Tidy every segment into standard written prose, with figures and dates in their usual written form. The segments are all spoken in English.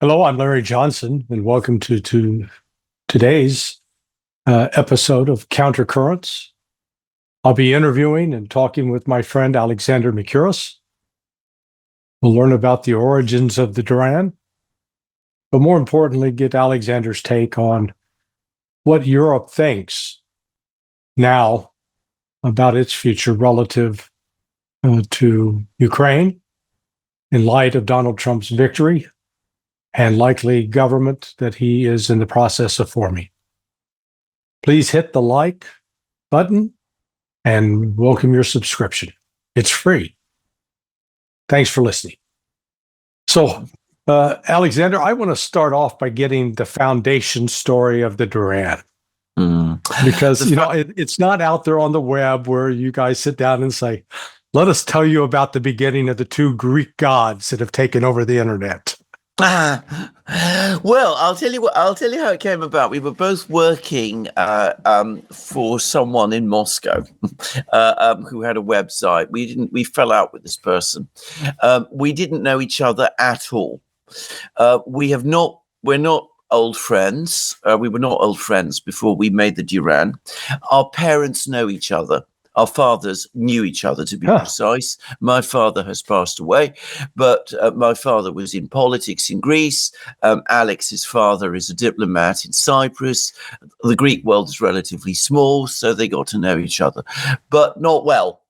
Hello, I'm Larry Johnson, and welcome to today's episode of Countercurrents. I'll be interviewing and talking with my friend Alexander Mercouris. We'll learn about the origins of the Duran, but more importantly, get Alexander's take on what Europe thinks now about its future relative to Ukraine in light of Donald Trump's victory and likely government that he is in the process of forming. Please hit the like button and welcome your subscription. It's free. Thanks for listening. So, Alexander, I want to start off by getting the foundation story of the Duran. Because, it's not out there on the web where you guys sit down and say, let us tell you about the beginning of the two Greek gods that have taken over the internet. Well, I'll tell you how it came about. We were both working for someone in Moscow who had a website. We fell out with this person. We didn't know each other at all. We're not old friends. We were not old friends before we made the Duran. Our parents know each other. Our fathers knew each other, to be precise. My father has passed away, but my father was in politics in Greece. Alex's father is a diplomat in Cyprus. The Greek world is relatively small, so they got to know each other, but not well.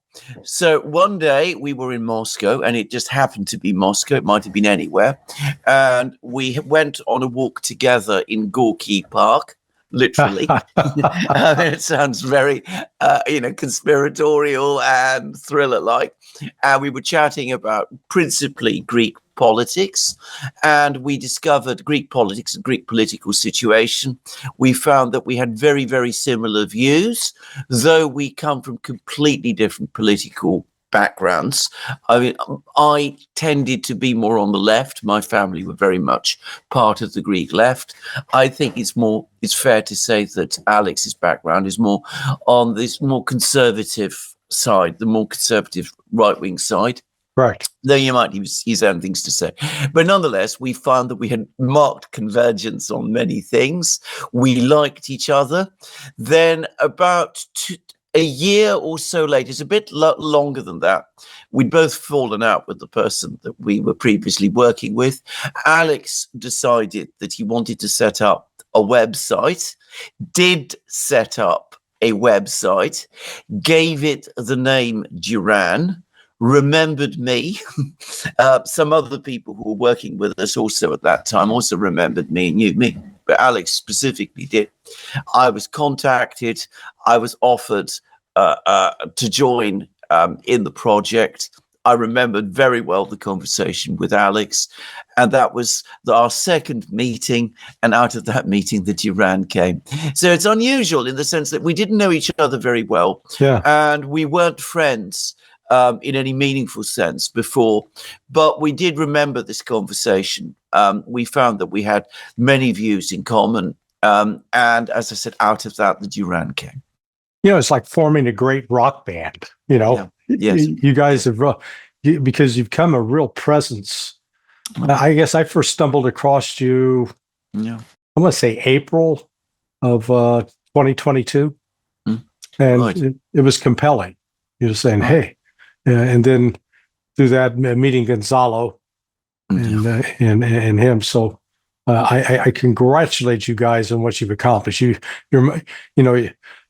So one day we were in Moscow, and it just happened to be Moscow. It might have been anywhere. And we went on a walk together in Gorky Park. Literally. It sounds very, conspiratorial and thriller-like. And we were chatting about principally Greek politics, and we discovered Greek politics and Greek political situation. We found that we had very, very similar views, though we come from completely different political backgrounds. I mean, I tended to be more on the left. My family were very much part of the Greek left. I think it's fair to say that Alex's background is more on this more conservative side, the more conservative right-wing side. Right. Though you might use his own things to say. But nonetheless, we found that we had marked convergence on many things. We liked each other. Then about a year or so later, it's a bit longer than that, we'd both fallen out with the person that we were previously working with. Alex decided that he wanted to set up a website, did set up a website, gave it the name Duran, remembered me. Some other people who were working with us also at that time also remembered me and knew me, but Alex specifically did. I was contacted. I was offered to join in the project. I remembered very well the conversation with Alex, and that was our second meeting, and out of that meeting, the Duran came. So it's unusual in the sense that we didn't know each other very well, and we weren't friends in any meaningful sense before, but we did remember this conversation. We found that we had many views in common, and as I said, out of that, the Duran came. It's like forming a great rock band, Yeah. Yes. You guys have, because you've become a real presence. I guess I first stumbled across you, I want to say April of 2022. And Right. it was compelling. You were saying, hey, and then through that meeting Gonzalo and him. So I congratulate you guys on what you've accomplished.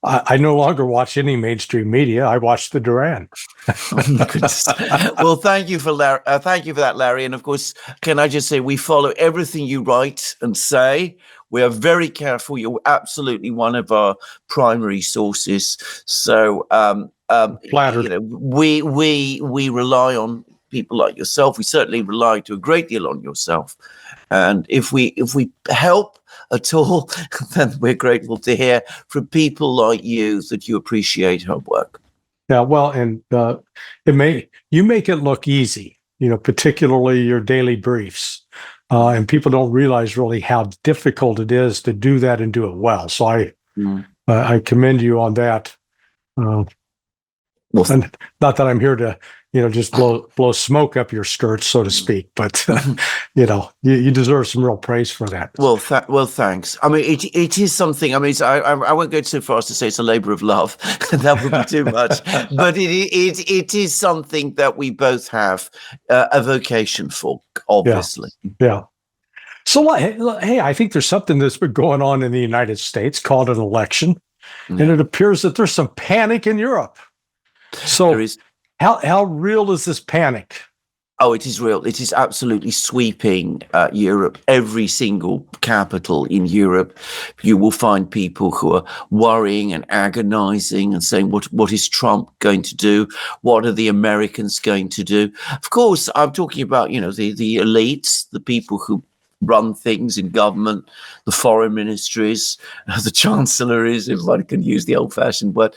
I no longer watch any mainstream media. I watch the Duran. Oh my goodness. Well, thank you for that, Larry. And of course, can I just say we follow everything you write and say. We are very careful. You're absolutely one of our primary sources. So, Flattered. we rely on people like yourself. We certainly rely to a great deal on yourself. And if we help at all, then we're grateful to hear from people like you that you appreciate our work. Yeah, well, and you make it look easy, particularly your daily briefs. And people don't realize really how difficult it is to do that and do it well. So I commend you on that. And not that I'm here to just blow smoke up your skirts, so to speak. But you deserve some real praise for that. Well, thanks. I mean, it is something. I mean, I won't go so far as to say it's a labor of love. That would be too much. But it is something that we both have a vocation for, obviously. Yeah. So, hey, I think there's something that's been going on in the United States called an election, and it appears that there's some panic in Europe. So, there is. How real is this panic? Oh, it is real. It is absolutely sweeping Europe. Every single capital in Europe, you will find people who are worrying and agonizing and saying, what is Trump going to do? What are the Americans going to do? Of course, I'm talking about, the elites, the people who run things in government, the foreign ministries, the chancelleries, if one can use the old-fashioned word.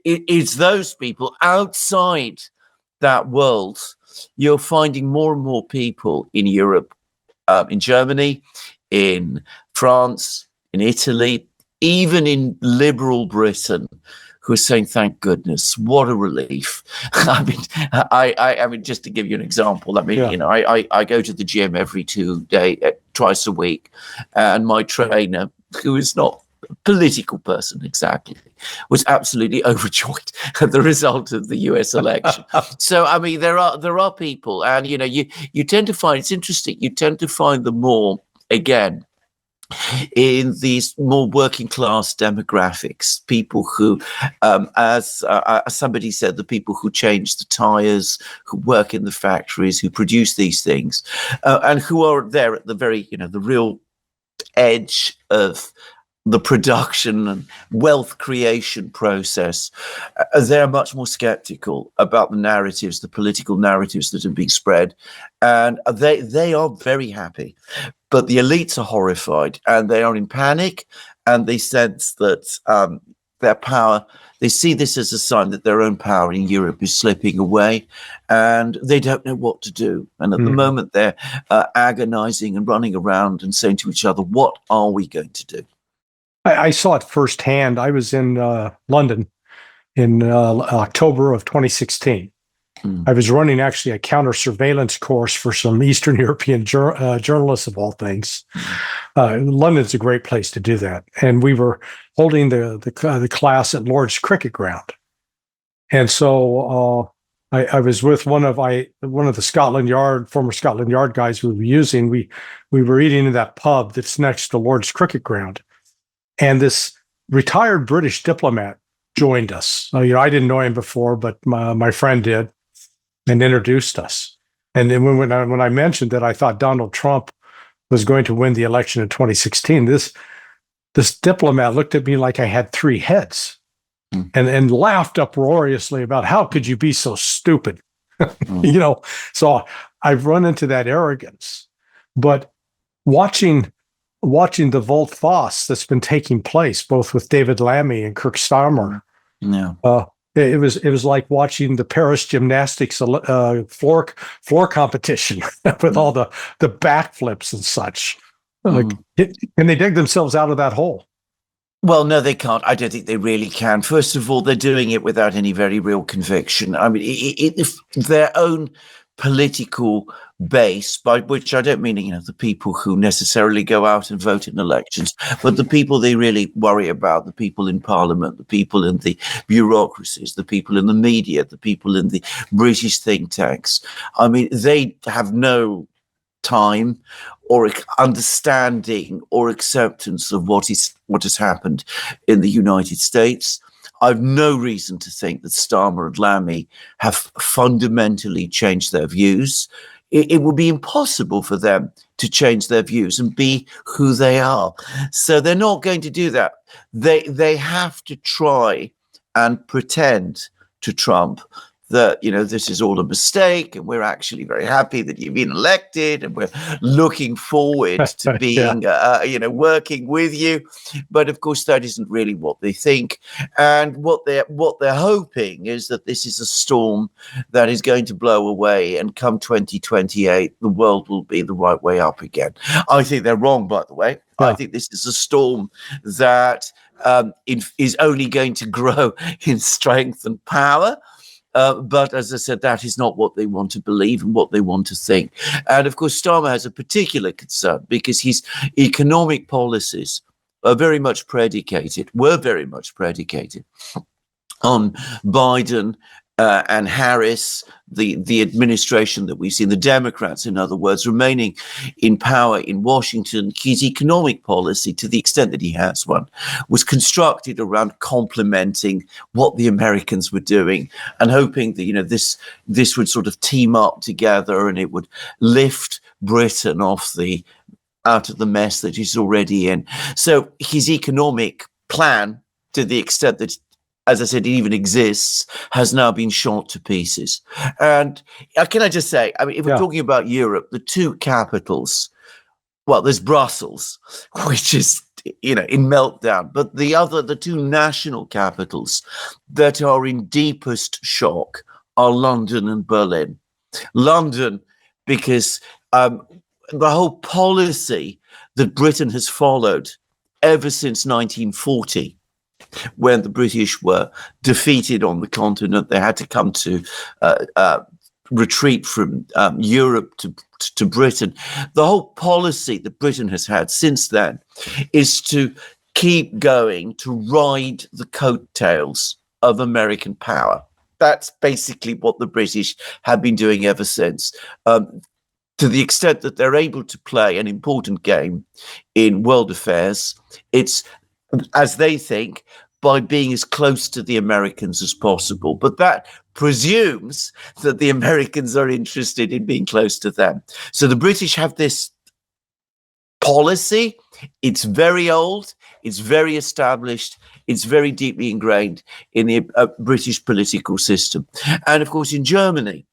It's those people outside that world. You're finding more and more people in Europe, in Germany, in France, in Italy, even in liberal Britain, who are saying, "Thank goodness, what a relief!" I mean, just to give you an example, I go to the gym every twice a week, and my trainer, who is not a political person exactly, was absolutely overjoyed at the result of the US election. So, I mean, there are people, and you tend to find, it's interesting, you tend to find them more again in these more working class demographics, people who, as somebody said, the people who change the tires, who work in the factories, who produce these things, and who are there at the very, the real edge of the production and wealth creation process. They're much more skeptical about the narratives, the political narratives that are being spread, and they are very happy. But the elites are horrified, and they are in panic, and they sense that their power, they see this as a sign that their own power in Europe is slipping away, and they don't know what to do. And at the moment, they're agonizing and running around and saying to each other, what are we going to do? I saw it firsthand. I was in London in October of 2016. I was running actually a counter-surveillance course for some Eastern European journalists, of all things. London's a great place to do that. And we were holding the class at Lord's Cricket Ground. And so I was with one of the former Scotland Yard guys we were using. We were eating in that pub that's next to Lord's Cricket Ground. And this retired British diplomat joined us. I didn't know him before, but my friend did, and introduced us. And then when I mentioned that I thought Donald Trump was going to win the election in 2016, this diplomat looked at me like I had three heads, and laughed uproariously about how could you be so stupid, So I've run into that arrogance, but watching the volte-face that's been taking place, both with David Lammy and Kirk Starmer. It was like watching the Paris gymnastics floor competition with all the backflips and such. Can they dig themselves out of that hole? Well, no, they can't. I don't think they really can. First of all, they're doing it without any very real conviction. I mean, if their own political base, by which I don't mean, the people who necessarily go out and vote in elections, but the people they really worry about, the people in Parliament, the people in the bureaucracies, the people in the media, the people in the British think tanks. I mean, they have no time or understanding or acceptance of what has happened in the United States. I've no reason to think that Starmer and Lammy have fundamentally changed their views. It would be impossible for them to change their views and be who they are. So they're not going to do that. They have to try and pretend to Trump that, this is all a mistake, and we're actually very happy that you've been elected, and we're looking forward to being, working with you. But of course, that isn't really what they think. And what they're hoping is that this is a storm that is going to blow away, and come 2028, the world will be the right way up again. I think they're wrong, by the way. Yeah. I think this is a storm that is only going to grow in strength and power. But as I said, that is not what they want to believe and what they want to think. And of course, Starmer has a particular concern because his economic policies were very much predicated on Biden and Harris, the administration that we've seen, the Democrats, in other words, remaining in power in Washington. His economic policy, to the extent that he has one, was constructed around complementing what the Americans were doing and hoping that, this would sort of team up together and it would lift Britain out of the mess that he's already in. So his economic plan, to the extent that, as I said, it even exists, has now been shot to pieces. And can I just say, I mean, if we're talking about Europe, the two capitals, well, there's Brussels, which is, in meltdown, but the two national capitals that are in deepest shock are London and Berlin. London, because the whole policy that Britain has followed ever since 1940, when the British were defeated on the continent, they had to come to retreat from Europe to Britain. The whole policy that Britain has had since then is to keep going, to ride the coattails of American power. That's basically what the British have been doing ever since. To the extent that they're able to play an important game in world affairs, it's, as they think, by being as close to the Americans as possible. But that presumes that the Americans are interested in being close to them. So the British have this policy. It's very old. It's very established. It's very deeply ingrained in the British political system. And of course, in Germany,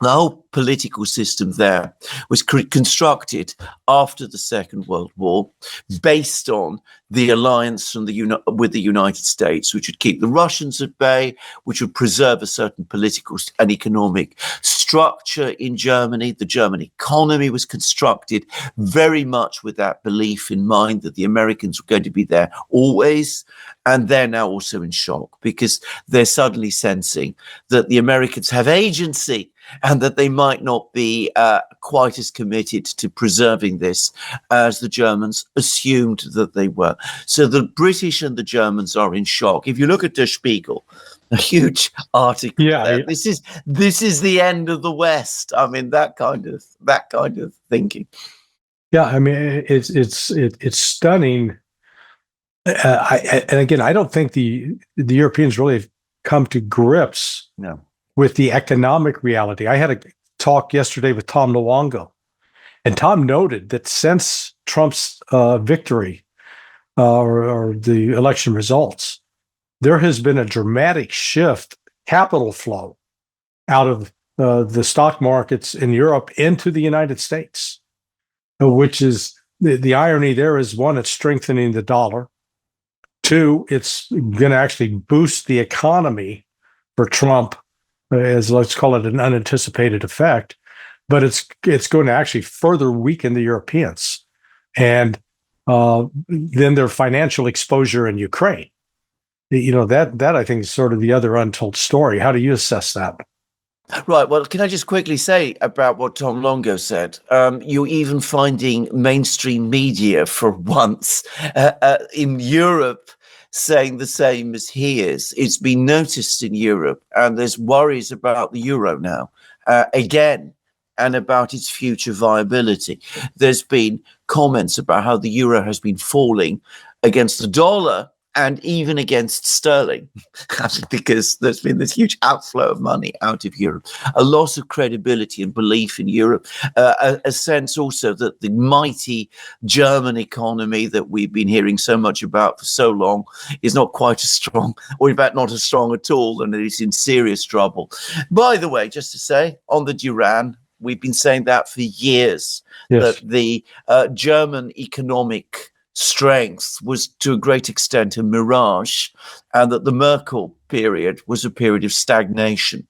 the whole political system there was constructed after the Second World War based on the alliance with the United States, which would keep the Russians at bay, which would preserve a certain political and economic structure in Germany. The German economy was constructed very much with that belief in mind that the Americans were going to be there always. And they're now also in shock because they're suddenly sensing that the Americans have agency and that they might not be quite as committed to preserving this as the Germans assumed that they were. So the British and the Germans are in shock. If you look at Der Spiegel, a huge article there, this is the end of the West. I mean, that kind of thinking. Yeah, I mean, it's stunning. And again, I don't think the Europeans really have come to grips with the economic reality. I had a talk yesterday with Tom Luongo, and Tom noted that since Trump's victory or the election results, there has been a dramatic shift, capital flow out of the stock markets in Europe into the United States, which is the irony there is, one, it's strengthening the dollar. Two, it's going to actually boost the economy for Trump, as let's call it an unanticipated effect, but it's going to actually further weaken the Europeans and then their financial exposure in Ukraine. That I think is sort of the other untold story. How do you assess that? Right. Well, can I just quickly say about what Tom Longo said? You're even finding mainstream media for once in Europe saying the same as he is. It's been noticed in Europe, and there's worries about the euro now again, and about its future viability. There's been comments about how the euro has been falling against the dollar and even against sterling, because there's been this huge outflow of money out of Europe, a loss of credibility and belief in Europe, a sense also that the mighty German economy that we've been hearing so much about for so long is not quite as strong, or in fact not as strong at all, and it's in serious trouble. By the way, just to say, on the Duran, we've been saying that for years, that the German economic strength was to a great extent a mirage, and that the Merkel period was a period of stagnation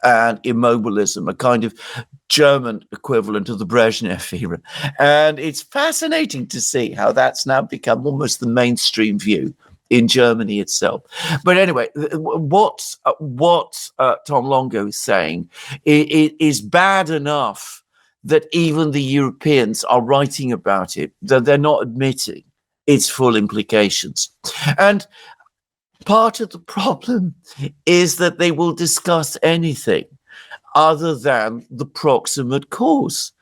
and immobilism, a kind of German equivalent of the Brezhnev era. And it's fascinating to see how that's now become almost the mainstream view in Germany itself. But anyway, what Tom Longo is saying is bad enough that even the Europeans are writing about it, that they're not admitting its full implications. And part of the problem is that they will discuss anything other than the proximate cause,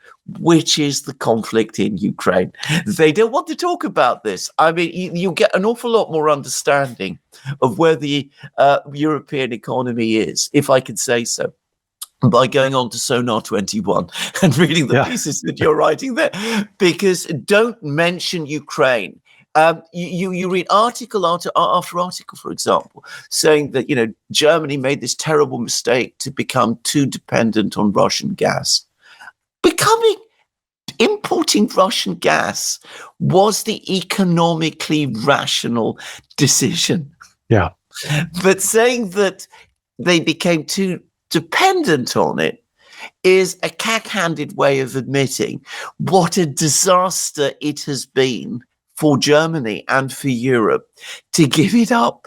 which is the conflict in Ukraine. They don't want to talk about this. I mean, you get an awful lot more understanding of where the European economy is, if I can say so, by going on to Sonar 21 and reading the pieces that you're writing there, because don't mention Ukraine. You read article after article, for example, saying that, Germany made this terrible mistake to become too dependent on Russian gas. Importing Russian gas was the economically rational decision. Yeah. But saying that they became too dependent on it is a cack-handed way of admitting what a disaster it has been for Germany and for Europe to give it up.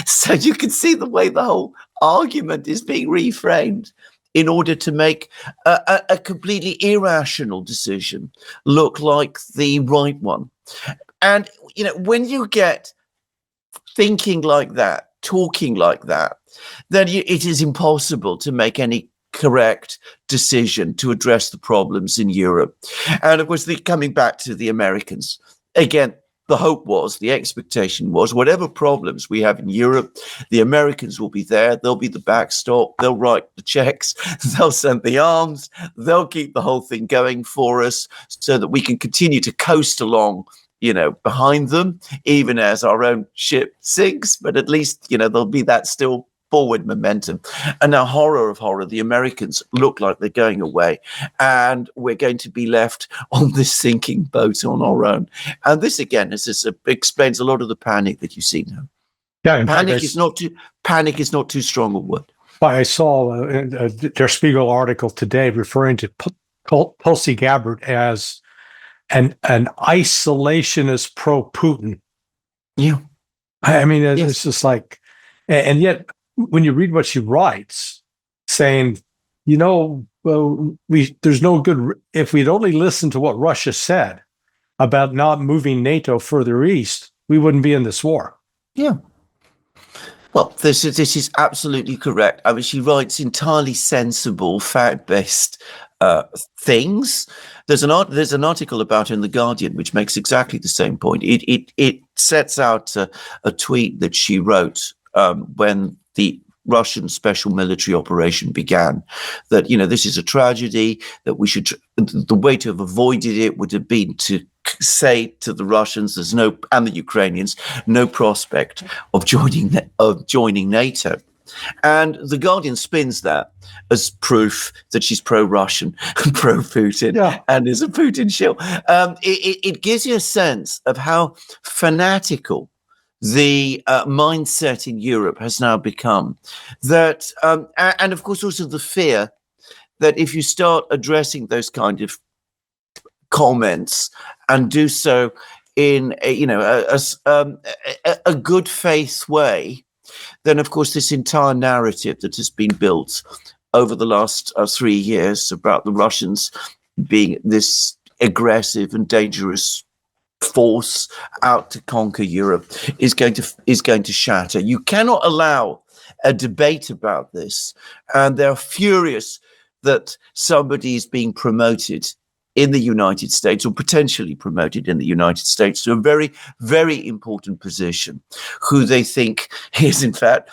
So you can see the way the whole argument is being reframed in order to make a completely irrational decision look like the right one. And, when you get thinking like that, talking like that, then it is impossible to make any correct decision to address the problems in Europe. And of course, coming back to the Americans, again, the hope was, the expectation was, whatever problems we have in Europe, the Americans will be there. They'll be the backstop. They'll write the checks. They'll send the arms. They'll keep the whole thing going for us so that we can continue to coast along, behind them, even as our own ship sinks. But at least, there'll be that still forward momentum. And now, horror of horror, the Americans look like they're going away, and we're going to be left on this sinking boat on our own. And this, again, explains a lot of the panic that you see now. Yeah, panic is not too strong a word. I saw a Der Spiegel article today referring to Tulsi Gabbard as an isolationist pro-Putin. Yeah, I mean, it's just like, and yet, when you read what she writes, saying, there's no good, if we'd only listened to what Russia said about not moving NATO further east, we wouldn't be in this war. Yeah. Well, this is absolutely correct. I mean, she writes entirely sensible, fact-based things. There's an article about her in The Guardian which makes exactly the same point. It sets out a tweet that she wrote when the Russian special military operation began, that, this is a tragedy, that the way to have avoided it would have been to say to the Russians and the Ukrainians, no prospect of joining NATO. And The Guardian spins that as proof that she's pro-Russian, pro-Putin, and is a Putin shill. It gives you a sense of how fanatical the mindset in Europe has now become. That, and of course also the fear that if you start addressing those kind of comments and do so in a good faith way, then of course this entire narrative that has been built over the last 3 years about the Russians being this aggressive and dangerous force out to conquer Europe is going to shatter. You cannot allow a debate about this, and they're furious that somebody is being promoted in the United States, or potentially promoted in the United States, to a very, very important position, who they think is in fact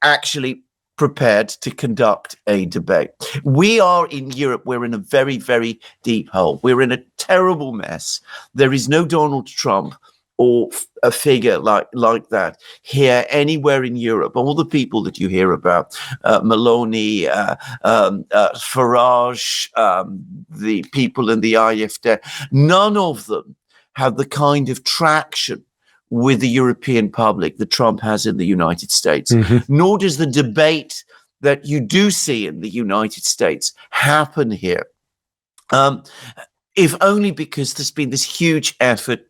actually prepared to conduct a debate. We are in Europe, we're in a very, very deep hole. We're in a terrible mess. There is no Donald Trump or a figure like that here anywhere in Europe. All the people that you hear about, Meloni, Farage, the people in the AfD, none of them have the kind of traction with the European public that Trump has in the United States. Nor does the debate that you do see in the United States happen here. If only because there's been this huge effort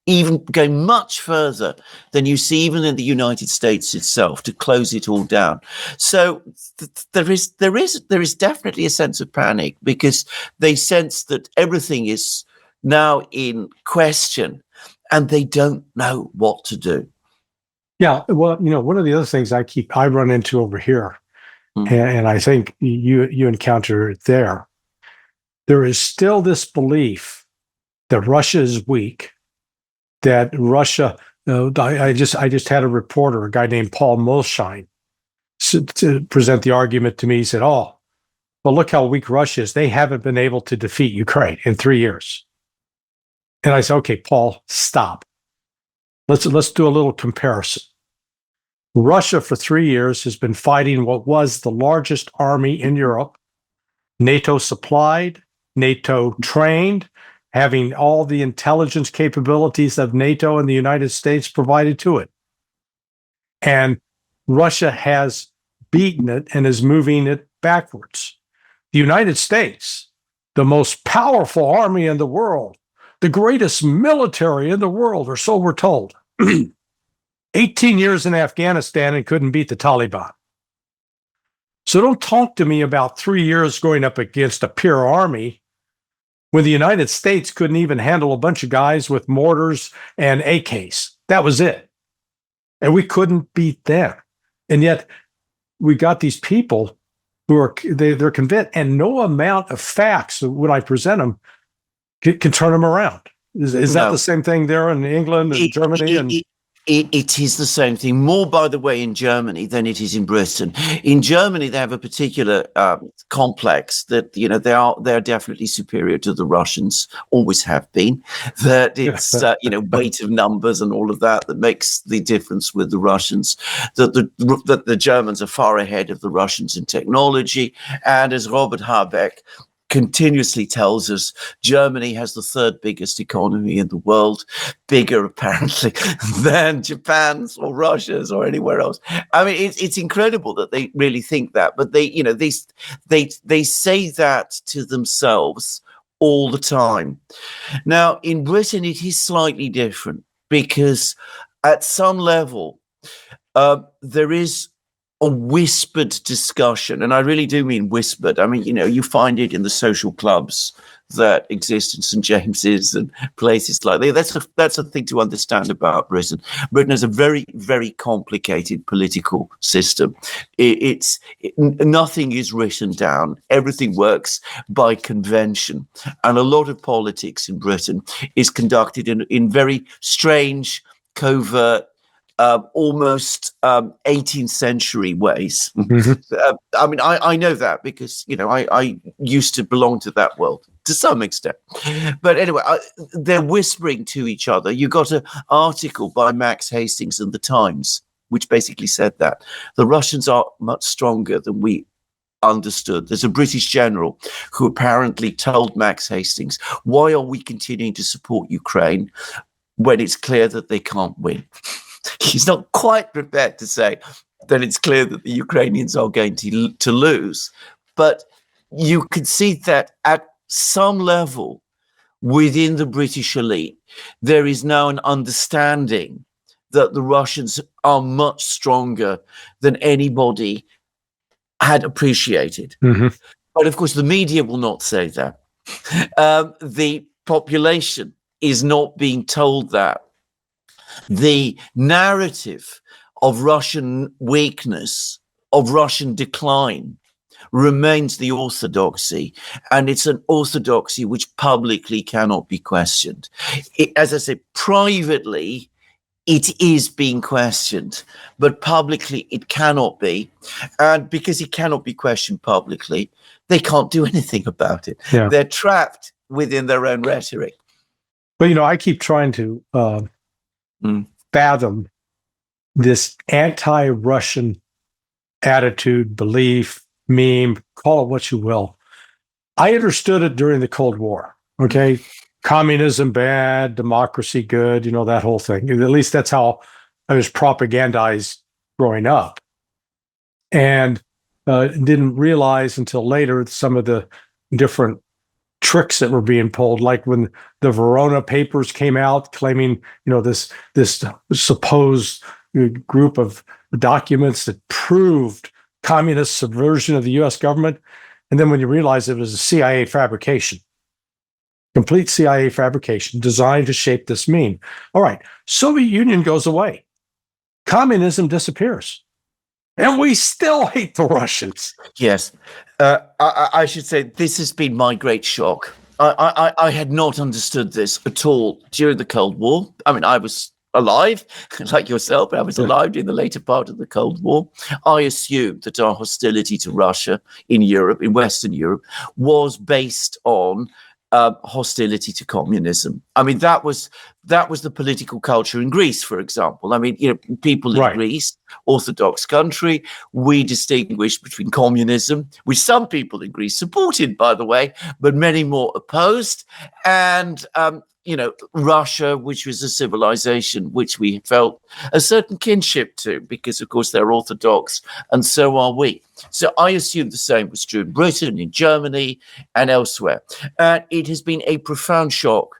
even going much further than you see even in the United States itself to close it all down. So there is definitely a sense of panic because they sense that everything is now in question and they don't know what to do. Yeah, well, one of the other things I run into over here, and I think you encounter it there. There is still this belief that Russia is weak, that Russia. I just had a reporter, a guy named Paul Molshine, to present the argument to me. He said, "Oh, well, look how weak Russia is. They haven't been able to defeat Ukraine in 3 years." And I said, "Okay, Paul, stop. Let's do a little comparison. Russia for 3 years has been fighting what was the largest army in Europe, NATO supplied, NATO trained, having all the intelligence capabilities of NATO and the United States provided to it. And Russia has beaten it and is moving it backwards. The United States, the most powerful army in the world, the greatest military in the world, or so we're told. 18 years in Afghanistan and couldn't beat the Taliban. So don't talk to me about 3 years going up against a peer army when the United States couldn't even handle a bunch of guys with mortars and AKs. That was it. And we couldn't beat them. And yet we got these people who are, they're convinced, and no amount of facts when I present them can turn them around. Is that the same thing there in England and Germany? It is the same thing, more, by the way, in Germany than it is in Britain. In Germany, they have a particular complex that, they are definitely superior to the Russians, always have been. That it's, weight of numbers and all of that makes the difference with the Russians. That the Germans are far ahead of the Russians in technology. And as Robert Habeck continuously tells us, Germany has the third biggest economy in the world, bigger apparently than Japan's or Russia's or anywhere else. I mean, it's incredible that they really think that, but they say that to themselves all the time. Now, in Britain, it is slightly different because at some level, there is a whispered discussion, and I really do mean whispered. I mean, you find it in the social clubs that exist in St. James's and places like that. That's a thing to understand about Britain. Britain has a very, very complicated political system. Nothing is written down. Everything works by convention, and a lot of politics in Britain is conducted in very strange, covert, almost 18th century ways. Mm-hmm. I mean, I know that because, I used to belong to that world to some extent. But anyway, they're whispering to each other. You got an article by Max Hastings in the Times, which basically said that the Russians are much stronger than we understood. There's a British general who apparently told Max Hastings, why are we continuing to support Ukraine when it's clear that they can't win? He's not quite prepared to say that it's clear that the Ukrainians are going to lose. But you can see that at some level within the British elite, there is now an understanding that the Russians are much stronger than anybody had appreciated. Mm-hmm. But of course, the media will not say that. The population is not being told that. The narrative of Russian weakness, of Russian decline, remains the orthodoxy, and it's an orthodoxy which publicly cannot be questioned. As I say, privately, it is being questioned, but publicly it cannot be. And because it cannot be questioned publicly, they can't do anything about it. Yeah. They're trapped within their own rhetoric. But, I keep trying to fathom this anti-Russian attitude, belief, meme, call it what you will. I understood it during the Cold War, okay? Communism bad, democracy good, that whole thing. At least that's how I was propagandized growing up. And didn't realize until later some of the different tricks that were being pulled, like when the Verona papers came out claiming, this supposed group of documents that proved communist subversion of the U.S. government. And then when you realize it was a CIA fabrication, complete CIA fabrication designed to shape this meme. All right, Soviet Union goes away. Communism disappears. And we still hate the Russians. Yes. I should say this has been my great shock. I had not understood this at all during the Cold War. I mean, I was alive, like yourself, but I was alive in the later part of the Cold War. I assumed that our hostility to Russia in Europe, in Western Europe, was based on hostility to communism. I mean, that was the political culture in Greece, for example. I mean, people in Greece, Orthodox country, we distinguish between communism, which some people in Greece supported, by the way, but many more opposed, and Russia, which was a civilization which we felt a certain kinship to, because of course they're Orthodox, and so are we. So I assume the same was true in Britain, in Germany, and elsewhere. And it has been a profound shock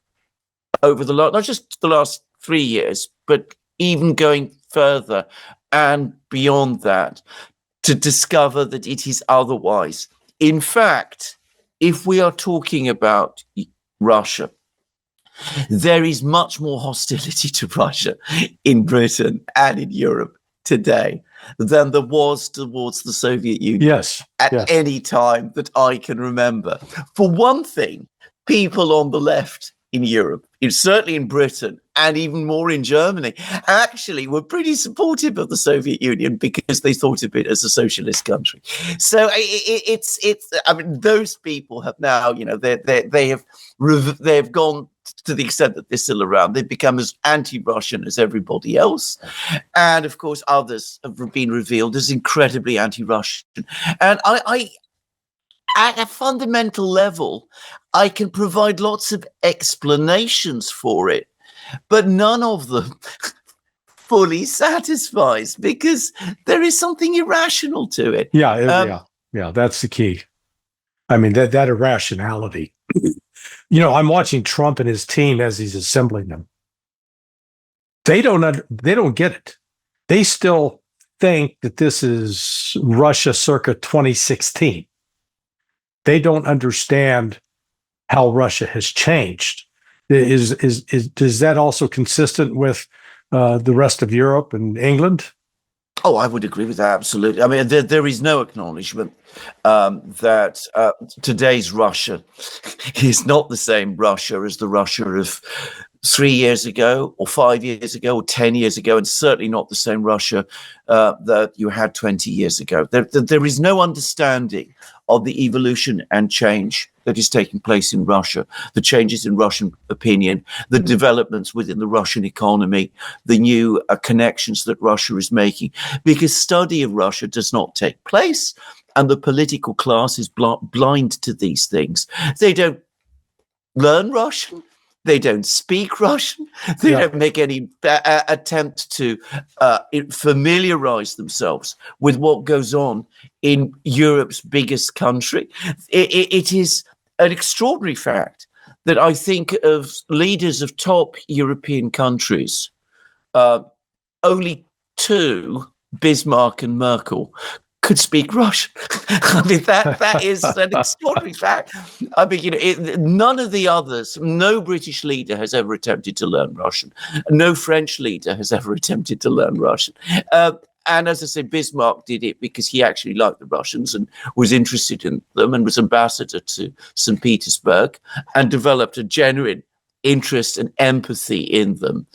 over not just the last 3 years, but even going further and beyond that, to discover that it is otherwise. In fact, if we are talking about Russia, there is much more hostility to Russia in Britain and in Europe today than there was towards the Soviet Union at any time that I can remember. For one thing, people on the left in Europe, certainly in Britain and even more in Germany, actually were pretty supportive of the Soviet Union because they thought of it as a socialist country. So it's I mean, those people have now, they have gone to the extent that they're still around. They've become as anti-Russian as everybody else. And of course, others have been revealed as incredibly anti-Russian. And I at a fundamental level, I can provide lots of explanations for it, but none of them fully satisfies because there is something irrational to it. Yeah, that's the key. I mean, that irrationality. I'm watching Trump and his team as he's assembling them. They don't get it. They still think that this is Russia circa 2016. They don't understand how Russia has changed. Is that also consistent with the rest of Europe and England? Oh, I would agree with that, absolutely. I mean, there is no acknowledgement that today's Russia is not the same Russia as the Russia of 3 years ago or 5 years ago or 10 years ago, and certainly not the same Russia that you had 20 years ago. There is no understanding of the evolution and change that is taking place in Russia, the changes in Russian opinion, the developments within the Russian economy, the new connections that Russia is making, because study of Russia does not take place, and the political class is blind to these things. They don't learn Russian. They don't speak Russian. They don't make any attempt to familiarize themselves with what goes on in Europe's biggest country. It is an extraordinary fact that I think of leaders of top European countries, only two, Bismarck and Merkel, could speak Russian. I mean, that is an extraordinary fact. I mean, none of the others, no British leader has ever attempted to learn Russian. No French leader has ever attempted to learn Russian. And as I say, Bismarck did it because he actually liked the Russians and was interested in them and was ambassador to St. Petersburg and developed a genuine interest and empathy in them.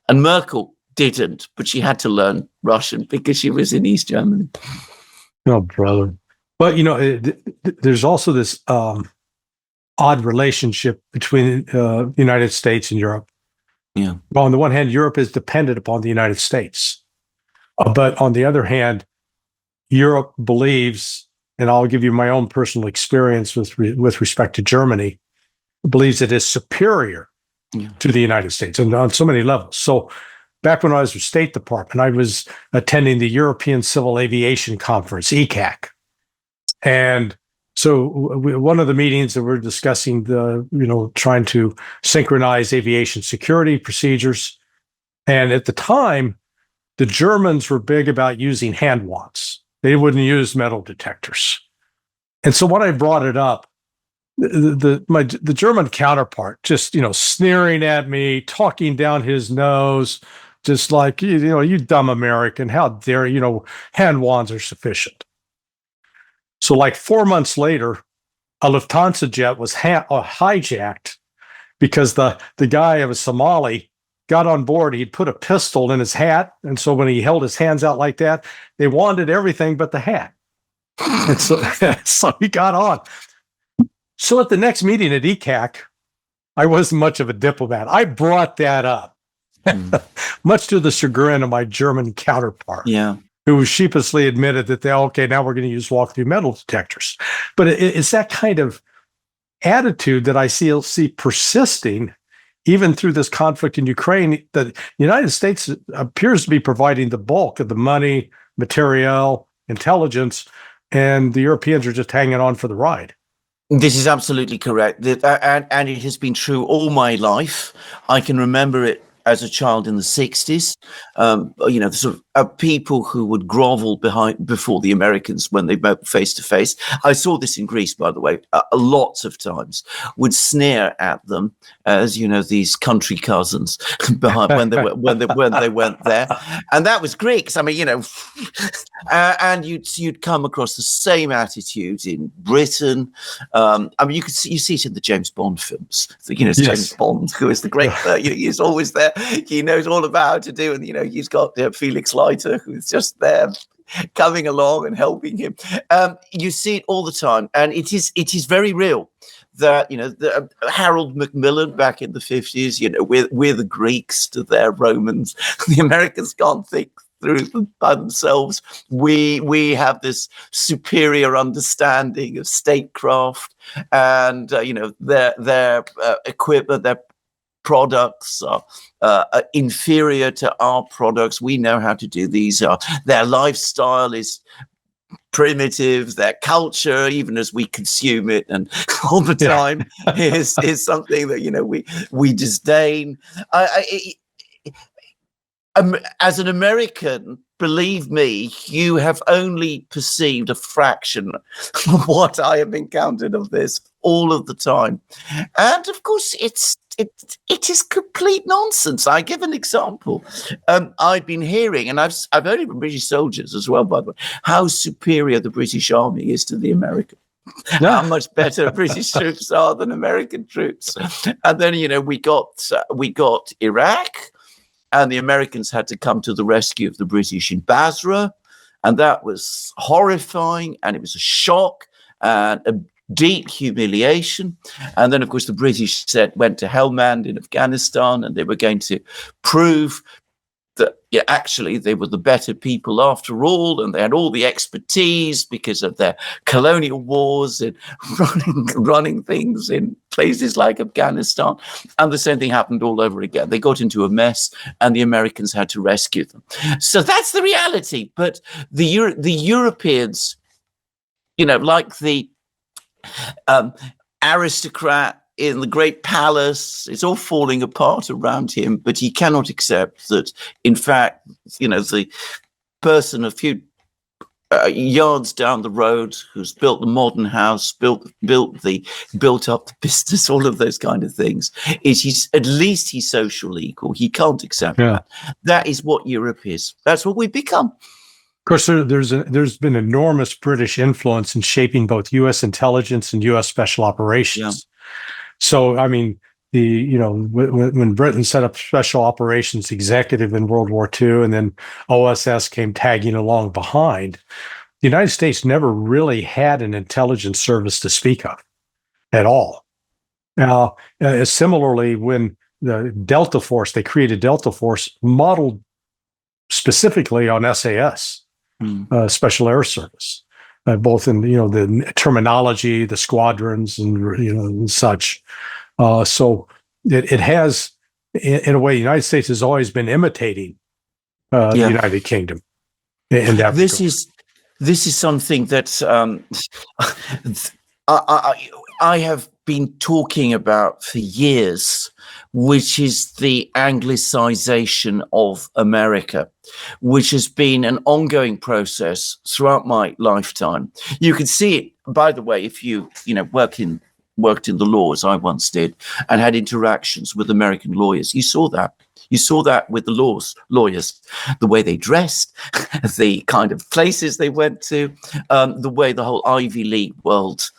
And Merkel didn't, but she had to learn Russian because she was in East Germany. Oh, brother. But, there's also this odd relationship between the United States and Europe. Yeah. Well, on the one hand, Europe is dependent upon the United States. But on the other hand, Europe believes, and I'll give you my own personal experience with respect to Germany, believes it is superior to the United States and on so many levels. So back when I was with State Department, I was attending the European Civil Aviation Conference, ECAC. And one of the meetings that we're discussing trying to synchronize aviation security procedures. And at the time, the Germans were big about using hand wands. They wouldn't use metal detectors. And so when I brought it up, the German counterpart just, sneering at me, talking down his nose, just like, you dumb American, how dare, hand wands are sufficient. So like 4 months later, a Lufthansa jet was hijacked because the guy, was Somali, got on board. He'd put a pistol in his hat. And so when he held his hands out like that, they wanted everything but the hat. And so he got on. So at the next meeting at ECAC, I wasn't much of a diplomat. I brought that up, much to the chagrin of my German counterpart, who sheepishly admitted that now we're going to use walk-through metal detectors. But it's that kind of attitude that I see persisting even through this conflict in Ukraine, that the United States appears to be providing the bulk of the money, material, intelligence, and the Europeans are just hanging on for the ride. This is absolutely correct. And it has been true all my life. I can remember it as a child in the 60s, the sort of people who would grovel before the Americans when they met face to face. I saw this in Greece, by the way, lots of times, would sneer at them as, these country cousins behind when they went there. And that was Greek. 'Cause, and you'd come across the same attitude in Britain. You see it in the James Bond films. Yes. James Bond, who is the great, he's always there. He knows all about how to do, and he's got Felix Leiter, who's just there, coming along and helping him. You see it all the time, and it is very real. That Harold Macmillan back in the 50s, we're the Greeks to their Romans. The Americans can't think through them by themselves. We have this superior understanding of statecraft, and their equipment, their products are inferior to our products. We know how to do these. Their lifestyle is primitive. Their culture, even as we consume it and all the time, is something that we disdain. As an American, believe me, you have only perceived a fraction of what I have encountered of this all of the time. And of course, it is complete nonsense. I give an example. I've been hearing, and I've heard it from British soldiers as well, by the way, how superior the British Army is to the American. How much better British troops are than American troops. And then, we got Iraq, and the Americans had to come to the rescue of the British in Basra. And that was horrifying, and it was a shock and a deep humiliation. And then, of course, the British went to Helmand in Afghanistan, and they were going to prove that actually they were the better people after all, and they had all the expertise because of their colonial wars and running things in places like Afghanistan. And the same thing happened all over again. They got into a mess, and the Americans had to rescue them. So that's the reality. But the Europeans, like the aristocrat in the great palace, it's all falling apart around him, but he cannot accept that, in fact, the person a few yards down the road who's built the modern house, built up the business, all of those kind of things, at least he's social equal. He can't accept that. That is what Europe is. That's what we've become. Of course, there's been enormous British influence in shaping both U.S. intelligence and U.S. special operations. So, when Britain set up Special Operations Executive in World War II, and then OSS came tagging along behind, the United States never really had an intelligence service to speak of at all. Now, similarly, when the Delta Force, they created Delta Force, modeled specifically on SAS, Special Air Service, both in the terminology, the squadrons, and such. So it has, in a way, the United States has always been imitating the United Kingdom in that regard. This is something that I have been talking about for years, which is the Anglicization of America, which has been an ongoing process throughout my lifetime. You can see it, by the way, if you worked in the law, as I once did, and had interactions with American lawyers. You saw that. You saw that with the lawyers, the way they dressed, the kind of places they went to, the way the whole Ivy League world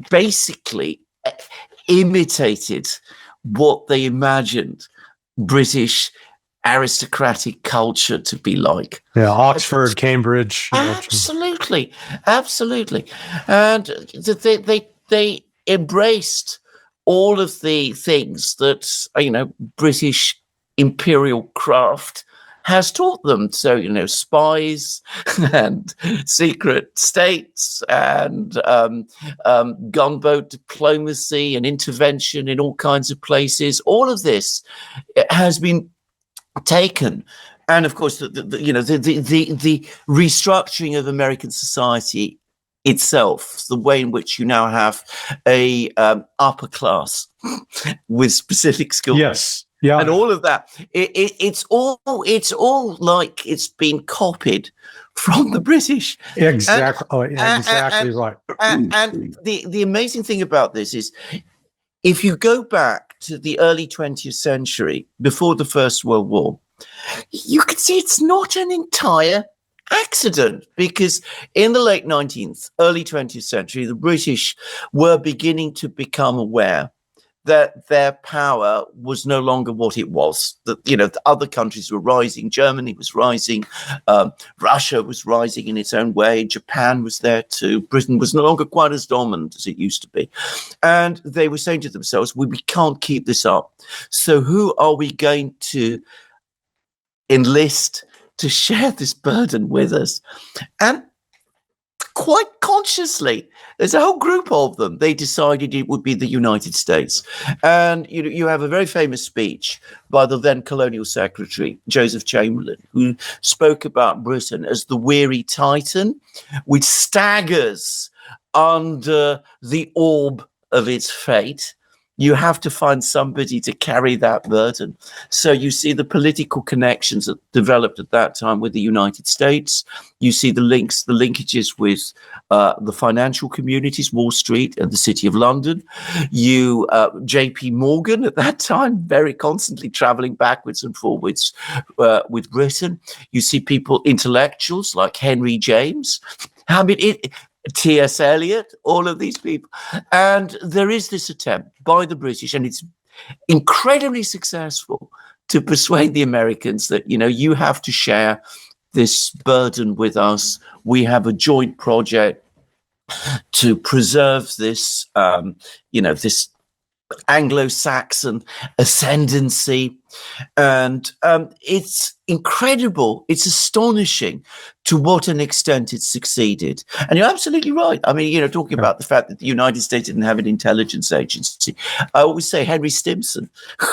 basically imitated what they imagined British aristocratic culture to be like. Yeah, Oxford, Cambridge. Absolutely, absolutely. And they embraced all of the things that, British imperial craft has taught them. So, spies and secret states and gunboat diplomacy and intervention in all kinds of places. All of this has been taken. And of course, the restructuring of American society itself, the way in which you now have a upper class with specific skills. Yes. Yeah. And all of that, it's all like it's been copied from the British. Exactly. Exactly right. And the amazing thing about this is, if you go back to the early 20th century, before the First World War, you can see it's not an entire accident, because in the late 19th, early 20th century, the British were beginning to become aware that their power was no longer what it was. That the other countries were rising. Germany was rising. Russia was rising in its own way. Japan was there too. Britain was no longer quite as dominant as it used to be. And they were saying to themselves, we can't keep this up. So who are we going to enlist to share this burden with us? And quite consciously, there's a whole group of them. They decided it would be the United States. And you have a very famous speech by the then colonial secretary, Joseph Chamberlain, who spoke about Britain as the weary Titan, which staggers under the orb of its fate. You have to find somebody to carry that burden. So you see the political connections that developed at that time with the United States. You see the linkages with the financial communities, Wall Street and the City of London. J.P. Morgan at that time, very constantly traveling backwards and forwards with Britain. You see people, intellectuals like Henry James. I mean, T.S. Eliot, all of these people. And there is this attempt by the British, and it's incredibly successful, to persuade the Americans that, you have to share this burden with us. We have a joint project to preserve this, this Anglo-Saxon ascendancy. And it's incredible. It's astonishing to what an extent it succeeded. And you're absolutely right. I mean, talking about the fact that the United States didn't have an intelligence agency. I always say Henry Stimson,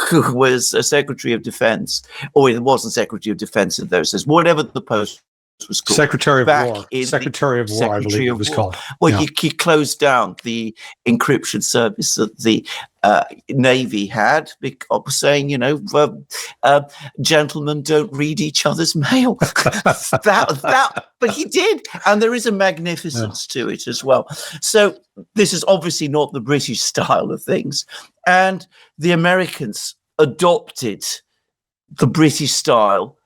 who was a Secretary of Defense, or it wasn't Secretary of Defense in those days, whatever the post was called. Secretary of War. Secretary of War, I believe it was called. Well, yeah. He closed down the encryption service that the Navy had, saying, gentlemen don't read each other's mail. But he did. And there is a magnificence to it as well. So this is obviously not the British style of things. And the Americans adopted the British style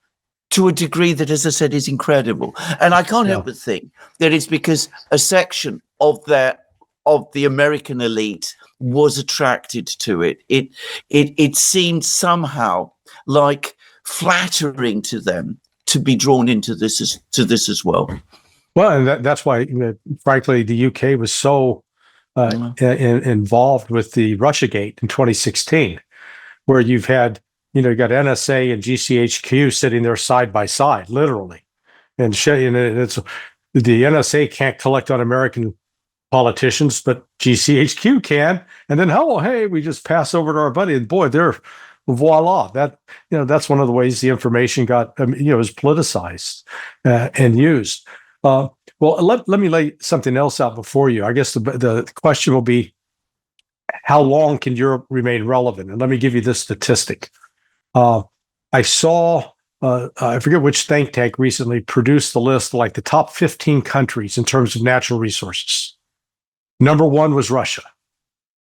to a degree that, as I said, is incredible. And I can't help but think that it's because a section of the American elite was attracted to it. It seemed somehow like flattering to them to be drawn into this as well. Well, and that's why, frankly, the UK was so involved with the Russiagate in 2016, where you've had, you got NSA and GCHQ sitting there side by side, literally. And it's the NSA can't collect on American politicians, but GCHQ can. And then, we just pass over to our buddy, and boy, they're voila. That's one of the ways the information got, was politicized and used. Well, let me lay something else out before you. I guess the question will be, how long can Europe remain relevant? And let me give you this statistic. I saw, I forget which think tank recently produced the list, like the top 15 countries in terms of natural resources. Number one was Russia.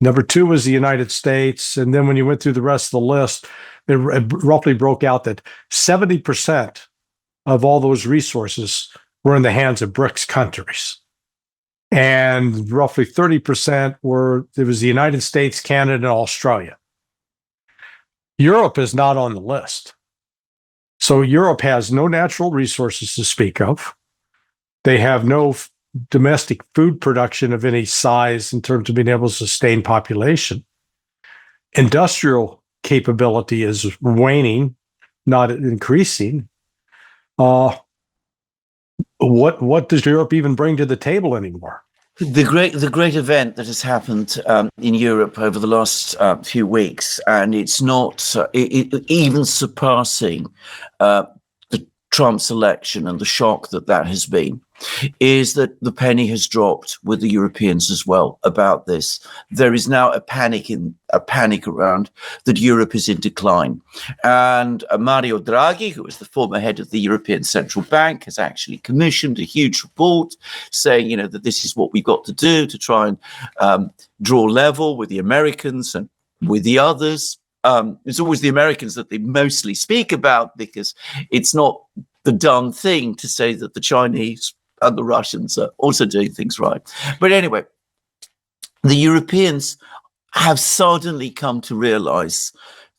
Number two was the United States. And then when you went through the rest of the list, it roughly broke out that 70% of all those resources were in the hands of BRICS countries. And roughly 30% it was the United States, Canada, and Australia. Europe is not on the list. So Europe has no natural resources to speak of. They have no domestic food production of any size in terms of being able to sustain population. Industrial capability is waning, not increasing. What does Europe even bring to the table anymore? The great event that has happened in Europe over the last few weeks, and it's not even surpassing the Trump's election and the shock that has been, is that the penny has dropped with the Europeans as well about this. There is now a panic around that Europe is in decline. And Mario Draghi, who is the former head of the European Central Bank, has actually commissioned a huge report saying, that this is what we've got to do to try and draw level with the Americans and with the others. It's always the Americans that they mostly speak about, because it's not the done thing to say that the Chinese and the Russians are also doing things right. But anyway, the Europeans have suddenly come to realize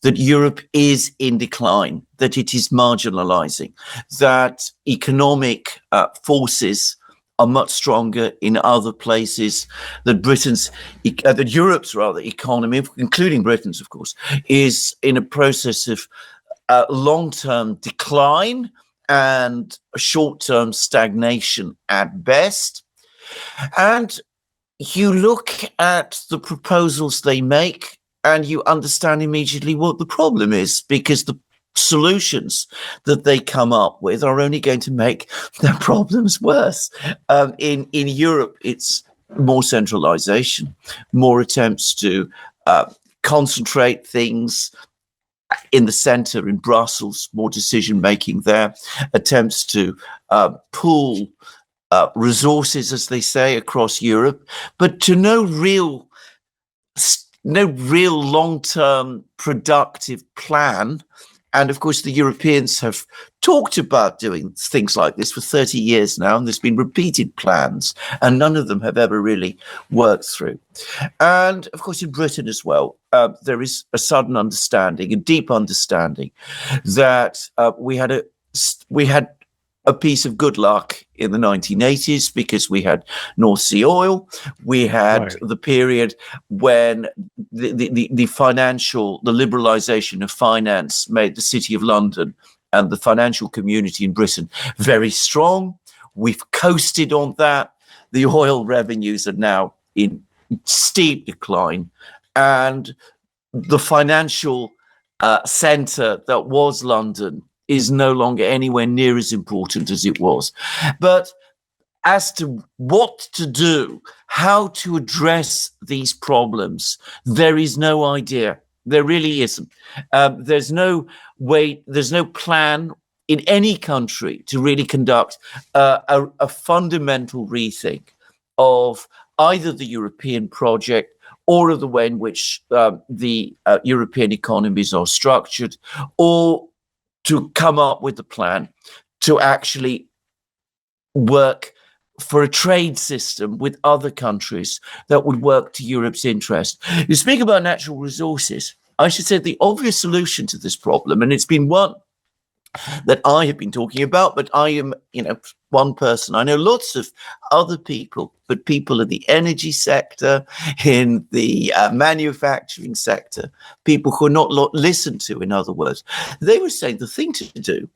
that Europe is in decline, that it is marginalizing, that economic forces are much stronger in other places, that Europe's economy, including Britain's, of course, is in a process of long-term decline and short-term stagnation at best. And you look at the proposals they make and you understand immediately what the problem is, because the solutions that they come up with are only going to make their problems worse. In Europe, it's more centralization, more attempts to concentrate things in the center in Brussels, more decision-making there, attempts to pool resources, as they say, across Europe, but to no real long-term productive plan. And of course, the Europeans have talked about doing things like this for 30 years now, and there's been repeated plans, and none of them have ever really worked through. And of course, in Britain as well, there is a sudden understanding, a deep understanding, that we had a piece of good luck in the 1980s because we had North Sea oil. We had the period when the liberalization of finance made the City of London and the financial community in Britain very strong. We've coasted on that. The oil revenues are now in steep decline, and the financial center that was London is no longer anywhere near as important as it was. But as to what to do, how to address these problems, there is no idea. There really isn't. There's no way, there's no plan in any country to really conduct a fundamental rethink of either the European project or of the way in which the European economies are structured, or to come up with a plan to actually work for a trade system with other countries that would work to Europe's interest. You speak about natural resources. I should say the obvious solution to this problem, and it's been one that I have been talking about, but I am, one person. I know lots of other people, but people in the energy sector, in the manufacturing sector, people who are not listened to, in other words. They were saying the thing to do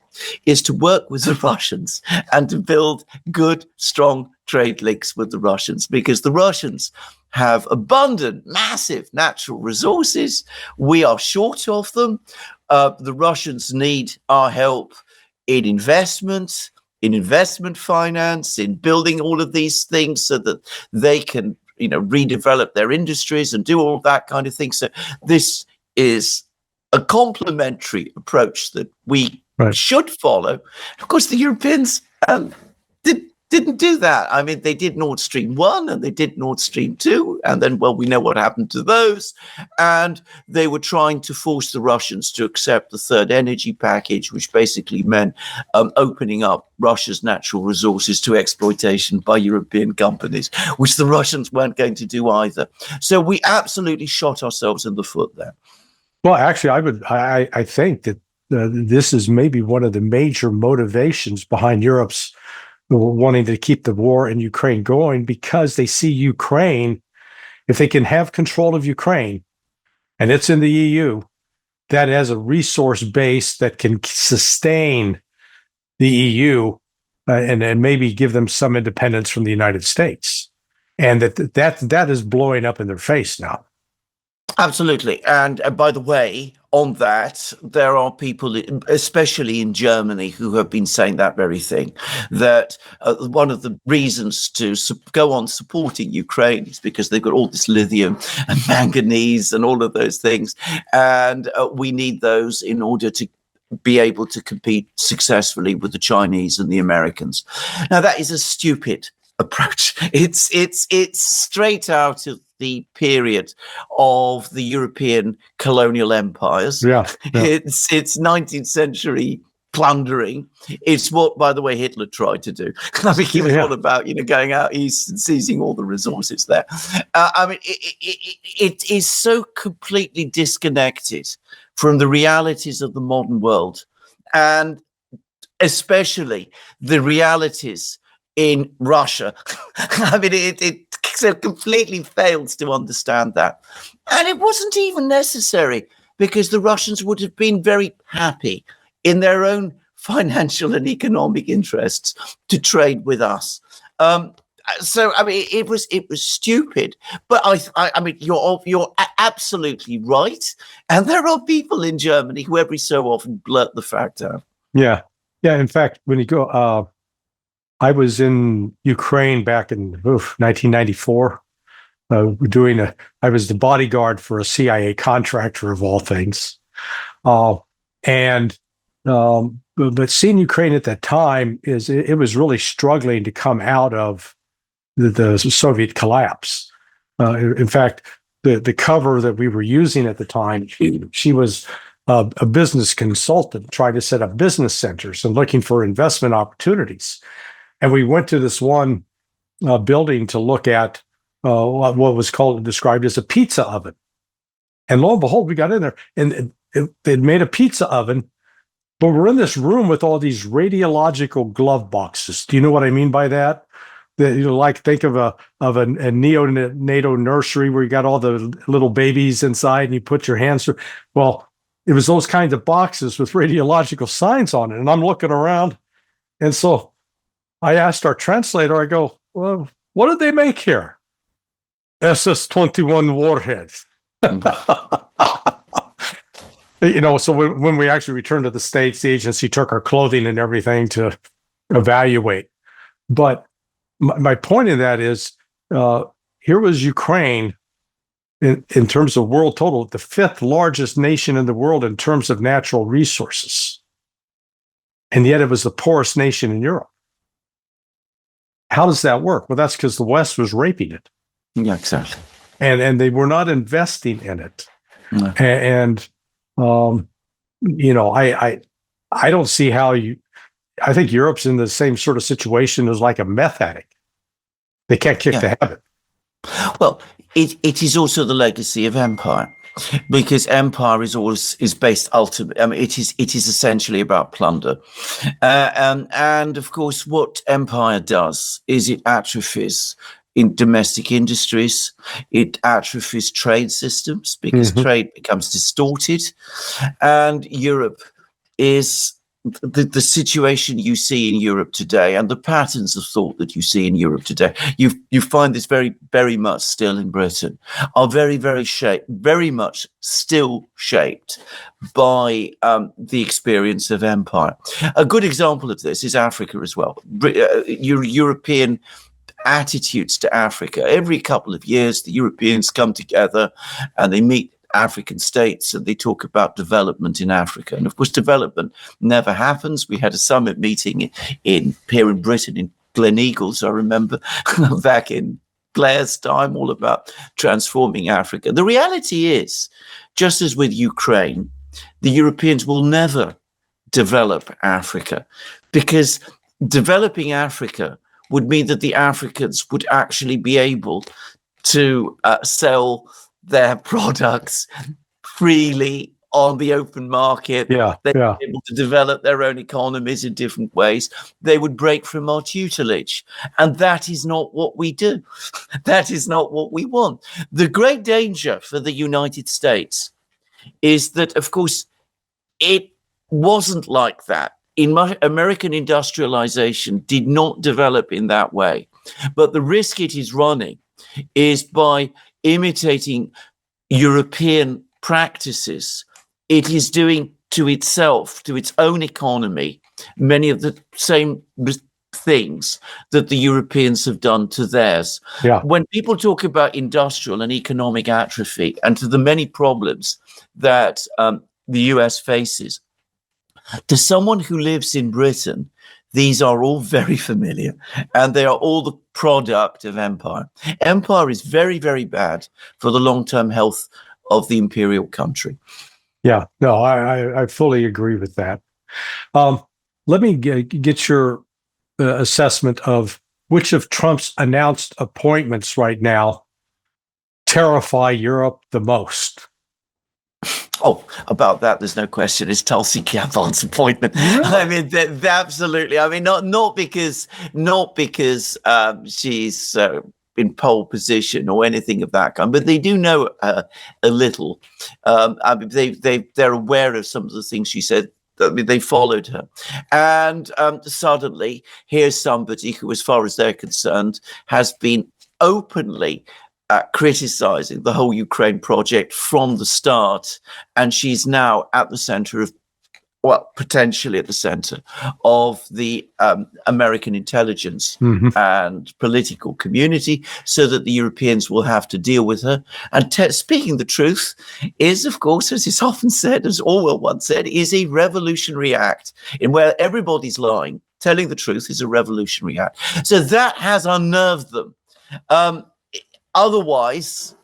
is to work with the Russians and to build good, strong trade links with the Russians, because the Russians have abundant, massive natural resources. We are short of them. The Russians need our help in investments, in investment finance, in building all of these things so that they can, redevelop their industries and do all of that kind of thing. So this is a complementary approach that we should follow. Of course, the Europeans didn't do that. I mean, they did Nord Stream 1 and they did Nord Stream 2. And then, well, we know what happened to those. And they were trying to force the Russians to accept the third energy package, which basically meant opening up Russia's natural resources to exploitation by European companies, which the Russians weren't going to do either. So we absolutely shot ourselves in the foot there. Well, actually, I think that this is maybe one of the major motivations behind Europe's wanting to keep the war in Ukraine going, because they see Ukraine, if they can have control of Ukraine, and it's in the EU, that has a resource base that can sustain the EU and maybe give them some independence from the United States. And that is blowing up in their face now. Absolutely. And by the way, on that, there are people, especially in Germany, who have been saying that very thing, that one of the reasons to go on supporting Ukraine is because they've got all this lithium and manganese and all of those things. And we need those in order to be able to compete successfully with the Chinese and the Americans. Now, that is a stupid approach. It's straight out of the period of the European colonial empires. Yeah. It's 19th century plundering. It's what, by the way, Hitler tried to do. I mean, he was all about, going out east and seizing all the resources there. I mean, it is so completely disconnected from the realities of the modern world, and especially the realities in Russia. I mean, it completely fails to understand that. And it wasn't even necessary, because the Russians would have been very happy in their own financial and economic interests to trade with us. So, I mean, it was stupid. But I mean, you're absolutely right. And there are people in Germany who every so often blurt the fact out. Yeah. Yeah. In fact, when you go, I was in Ukraine back in 1994, I was the bodyguard for a CIA contractor of all things. But seeing Ukraine at that time it was really struggling to come out of the Soviet collapse. In fact, the cover that we were using at the time, she was a business consultant trying to set up business centers and looking for investment opportunities. And we went to this one building to look at what was described as a pizza oven. And lo and behold, we got in there, and they'd made a pizza oven, but we're in this room with all these radiological glove boxes. Do you know what I mean by that? Like think of a neonatal nursery where you got all the little babies inside and you put your hands through. Well, it was those kinds of boxes with radiological signs on it. And I'm looking around, and so I asked our translator, I go, well, what did they make here? SS-21 warheads. So when we actually returned to the States, the agency took our clothing and everything to evaluate. But my point in that is, here was Ukraine, in terms of world total, the fifth largest nation in the world in terms of natural resources. And yet it was the poorest nation in Europe. How does that work? Well, that's because the West was raping it. Yeah, exactly. And they were not investing in it. No. And I don't see how I think Europe's in the same sort of situation as like a meth addict. They can't kick the habit. Well, it is also the legacy of empire, because empire is based ultimately. I mean, it is essentially about plunder, and of course, what empire does is it atrophies in domestic industries. It atrophies trade systems because trade becomes distorted, and Europe is the situation you see in Europe today and the patterns of thought that you see in Europe today, you find this very much still in Britain, are very much still shaped by the experience of empire. A good example of this is Africa as well. European attitudes to Africa. Every couple of years, the Europeans come together and they meet African states and they talk about development in Africa. And of course, development never happens. We had a summit meeting here in Britain, in Gleneagles, I remember, back in Blair's time, all about transforming Africa. The reality is, just as with Ukraine, the Europeans will never develop Africa, because developing Africa would mean that the Africans would actually be able to sell their products freely on the open market. They'd be able to develop their own economies in different ways. They would break from our tutelage. And that is not what we do. That is not what we want. The great danger for the United States is that, of course, it wasn't like that. American industrialization did not develop in that way. But the risk it is running is by imitating European practices, it is doing to itself, to its own economy, many of the same things that the Europeans have done to theirs. When people talk about industrial and economic atrophy and to the many problems that the US faces, to someone who lives in Britain, these are all very familiar, and they are all the product of empire. Empire is very, very bad for the long-term health of the imperial country. Yeah, no, I fully agree with that. Let me get your assessment of which of Trump's announced appointments right now terrify Europe the most. Oh, about that, there's no question. It's Tulsi Gabbard's appointment. Really? I mean, absolutely. I mean, not because she's in pole position or anything of that kind, but they do know a little. I mean, they're aware of some of the things she said. I mean, they followed her, and suddenly here's somebody who, as far as they're concerned, has been openly criticizing the whole Ukraine project from the start, and she's now at the center of, well, potentially at the center of the American intelligence and political community, so that the Europeans will have to deal with her. And speaking the truth is, of course, as is often said, as Orwell once said, is a revolutionary act in where everybody's lying. Telling the truth is a revolutionary act. So that has unnerved them. Otherwise,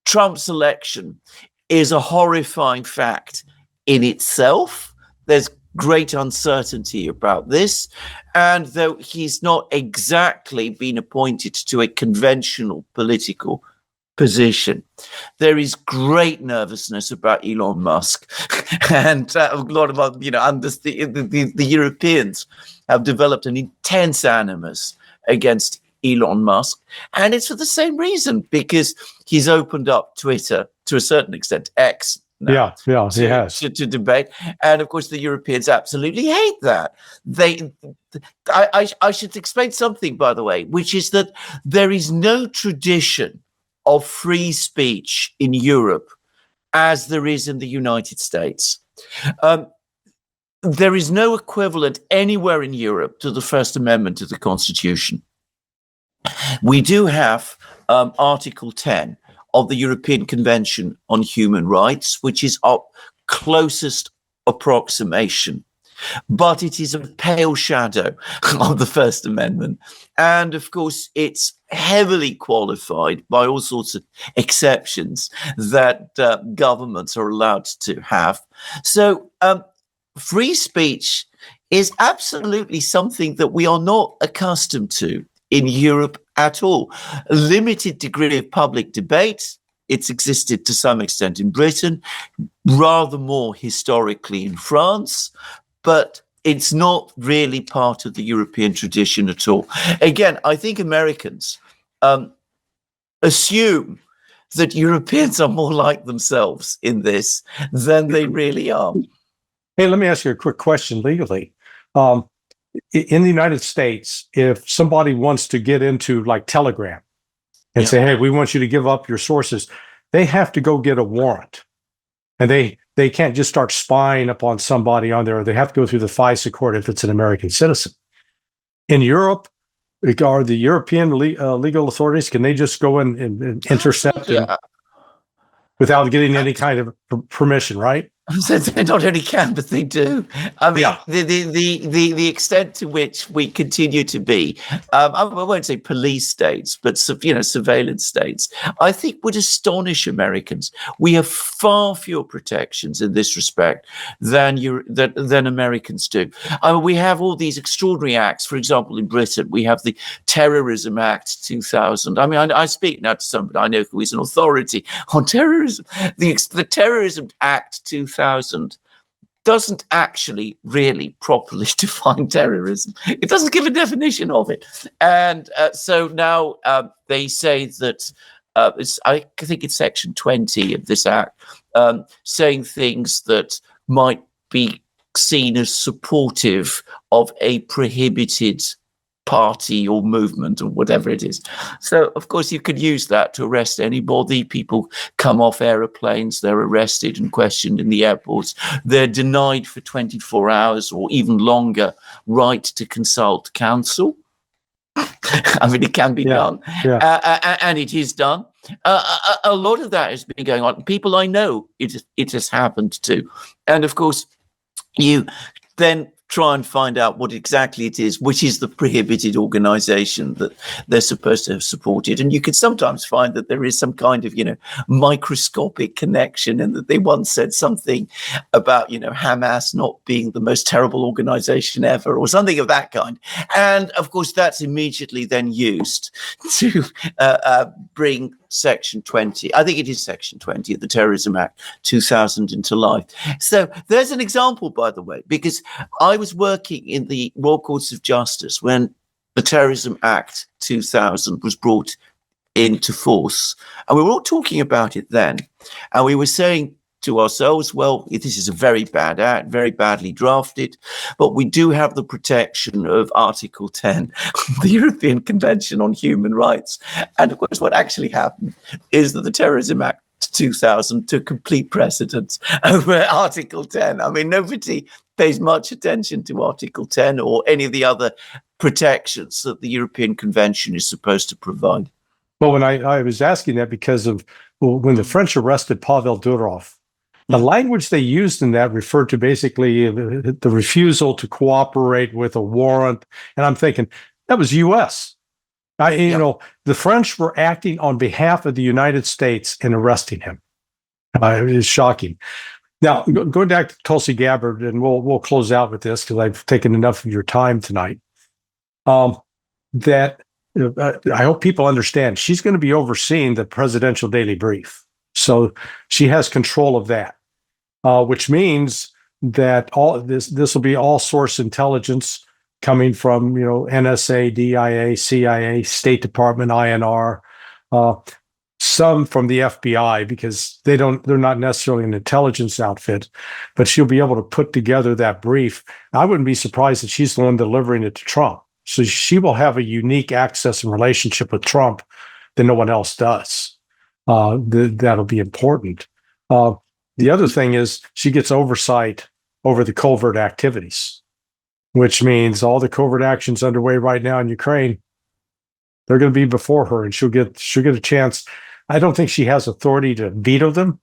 Trump's election is a horrifying fact in itself. There's great uncertainty about this. And though he's not exactly been appointed to a conventional political position, there is great nervousness about Elon Musk. And a lot of, the Europeans have developed an intense animus against Elon Musk, and it's for the same reason, because he's opened up Twitter to a certain extent, X now, he has to debate, and of course the Europeans absolutely hate that. I should explain something, by the way, which is that there is no tradition of free speech in Europe as there is in the United States. There is no equivalent anywhere in Europe to the First Amendment of the Constitution. We do have Article 10 of the European Convention on Human Rights, which is our closest approximation, but it is a pale shadow of the First Amendment. And of course, it's heavily qualified by all sorts of exceptions that governments are allowed to have. So free speech is absolutely something that we are not accustomed to in Europe at all. A limited degree of public debate. It's existed to some extent in Britain, rather more historically in France, but it's not really part of the European tradition at all. Again, I think Americans assume that Europeans are more like themselves in this than they really are. Hey, let me ask you a quick question legally. Um, in the United States, if somebody wants to get into like Telegram and say, hey, we want you to give up your sources, they have to go get a warrant. And they can't just start spying upon somebody on there. They have to go through the FISA court if it's an American citizen. In Europe, are the European legal authorities, can they just go and intercept without getting any kind of permission, right? They not only can, but they do. I mean, Yeah. the extent to which we continue to be, I won't say police states, but surveillance states, I think would astonish Americans. We have far fewer protections in this respect than Americans do. We have all these extraordinary acts. For example, in Britain, we have the Terrorism Act 2000. I mean, I speak now to somebody I know who is an authority on terrorism. The Terrorism Act 2000 doesn't actually really properly define terrorism. It doesn't give a definition of it. And so now they say that I think it's section 20 of this act, saying things that might be seen as supportive of a prohibited party or movement or whatever it is. So, of course, you could use that to arrest anybody. People come off aeroplanes, they're arrested and questioned in the airports. They're denied for 24 hours or even longer right to consult counsel. I mean, it can be done. Yeah. And it is done. A lot of that has been going on. People I know, it has happened to. And, of course, you then try and find out what exactly it is, which is the prohibited organization that they're supposed to have supported. And you could sometimes find that there is some kind of, microscopic connection, and that they once said something about, Hamas not being the most terrible organization ever or something of that kind. And of course, that's immediately then used to bring Section 20, I think it is Section 20 of the Terrorism Act 2000 into life. So there's an example, by the way, because I was working in the Royal Courts of Justice when the Terrorism Act 2000 was brought into force. And we were all talking about it then. And we were saying to ourselves, well, this is a very bad act, very badly drafted, but we do have the protection of Article 10, the European Convention on Human Rights. And of course, what actually happened is that the Terrorism Act 2000 took complete precedence over Article 10. I mean, nobody pays much attention to Article 10 or any of the other protections that the European Convention is supposed to provide. Well, when I was asking that because of when the French arrested Pavel Durov, the language they used in that referred to basically the refusal to cooperate with a warrant. And I'm thinking, that was U.S. The French were acting on behalf of the United States in arresting him. It is shocking. Now, going back to Tulsi Gabbard, and we'll close out with this because I've taken enough of your time tonight. I hope people understand she's going to be overseeing the presidential daily brief. So she has control of that, which means that all this will be all source intelligence coming from, NSA, DIA, CIA, State Department, INR, some from the FBI, because they're not necessarily an intelligence outfit, but she'll be able to put together that brief. I wouldn't be surprised that she's the one delivering it to Trump. So she will have a unique access and relationship with Trump that no one else does. That'll be important. The other thing is she gets oversight over the covert activities, which means all the covert actions underway right now in Ukraine, they're going to be before her, and she'll get a chance. I don't think she has authority to veto them,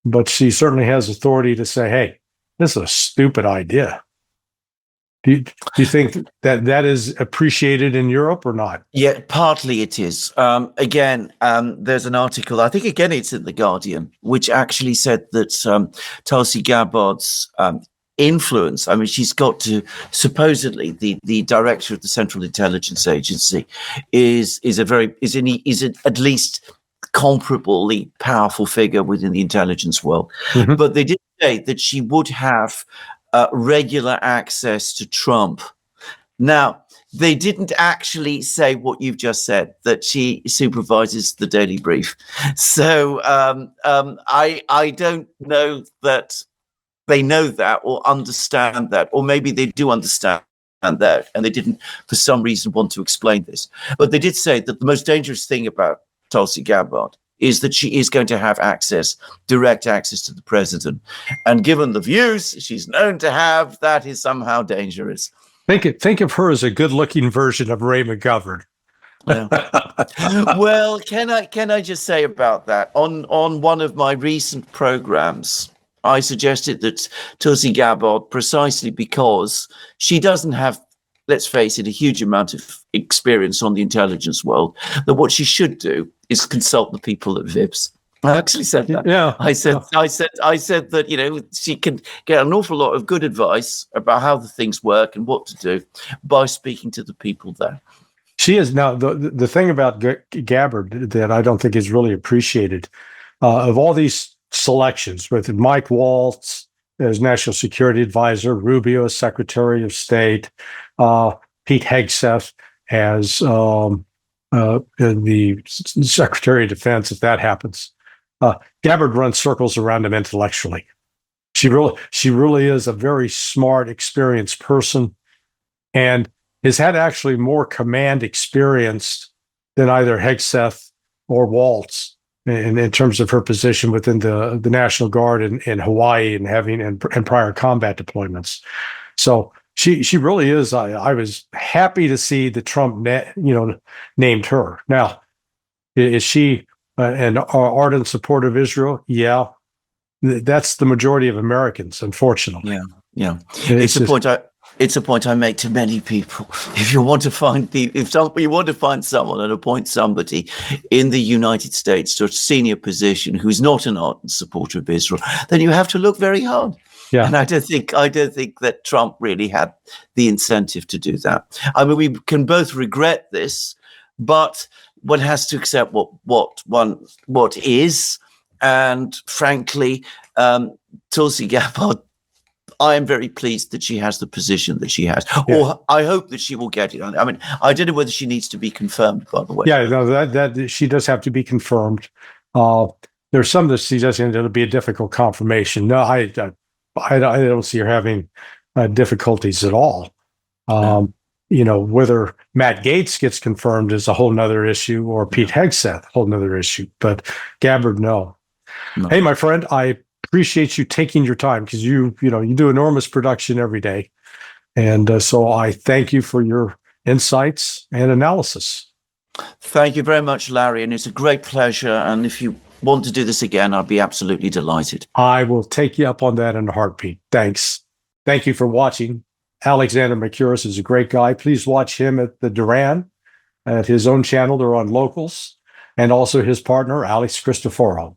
but she certainly has authority to say, hey, this is a stupid idea. Do you think that is appreciated in Europe or not? Yeah, partly it is. Again, there's an article, I think, again, it's in The Guardian, which actually said that Tulsi Gabbard's influence, I mean, she's got to, supposedly, the director of the Central Intelligence Agency is at least comparably powerful figure within the intelligence world. Mm-hmm. But they did say that she would have regular access to Trump. Now, they didn't actually say what you've just said, that she supervises the daily brief. So I don't know that they know that or understand that, or maybe they do understand that, and they didn't, for some reason, want to explain this. But they did say that the most dangerous thing about Tulsi Gabbard is that she is going to have direct access to the president. And given the views she's known to have, that is somehow dangerous. Think of her as a good-looking version of Ray McGovern. Yeah. Well, can I just say about that? On one of my recent programs, I suggested that Tulsi Gabbard, precisely because she doesn't have, let's face it, a huge amount of experience on the intelligence world, that what she should do is consult the people at VIPS. I actually said that. Yeah. I said that, she can get an awful lot of good advice about how the things work and what to do by speaking to the people there. She is. Now, the thing about Gabbard that I don't think is really appreciated, of all these selections, with Mike Waltz as National Security Advisor, Rubio as Secretary of State, Pete Hegseth as the Secretary of Defense, if that happens. Gabbard runs circles around him intellectually. She really is a very smart, experienced person, and has had actually more command experience than either Hegseth or Waltz in terms of her position within the National Guard in Hawaii and having prior combat deployments. So she really is. I was happy to see that Trump named her. Now, is she an ardent supporter of Israel? Yeah, that's the majority of Americans, unfortunately. Yeah. It's a point I make to many people. If you want to find someone and appoint somebody in the United States to a senior position who's not an ardent supporter of Israel, then you have to look very hard. Yeah. And I don't think that Trump really had the incentive to do that. I mean, we can both regret this, but one has to accept what is. And frankly, Tulsi Gabbard, I am very pleased that she has the position that she has, or I hope that she will get it. I mean, I don't know whether she needs to be confirmed, by the way. Yeah, no, that she does have to be confirmed. There's some that suggests it'll be a difficult confirmation. No, I don't see her having difficulties at all. Whether Matt Gaetz gets confirmed is a whole nother issue, or Pete Hegseth, a whole nother issue. But Gabbard, no. Hey, my friend, I appreciate you taking your time, because you do enormous production every day, and so I thank you for your insights and analysis. Thank you very much, Larry, and it's a great pleasure. And if you want to do this again, I'll be absolutely delighted. I will take you up on that in a heartbeat. Thanks. Thank you for watching. Alexander Mercouris is a great guy. Please watch him at the Duran, at his own channel. They're on Locals, and also his partner, Alex Cristoforo.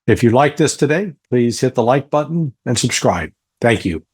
If you like this today, please hit the like button and subscribe. Thank you.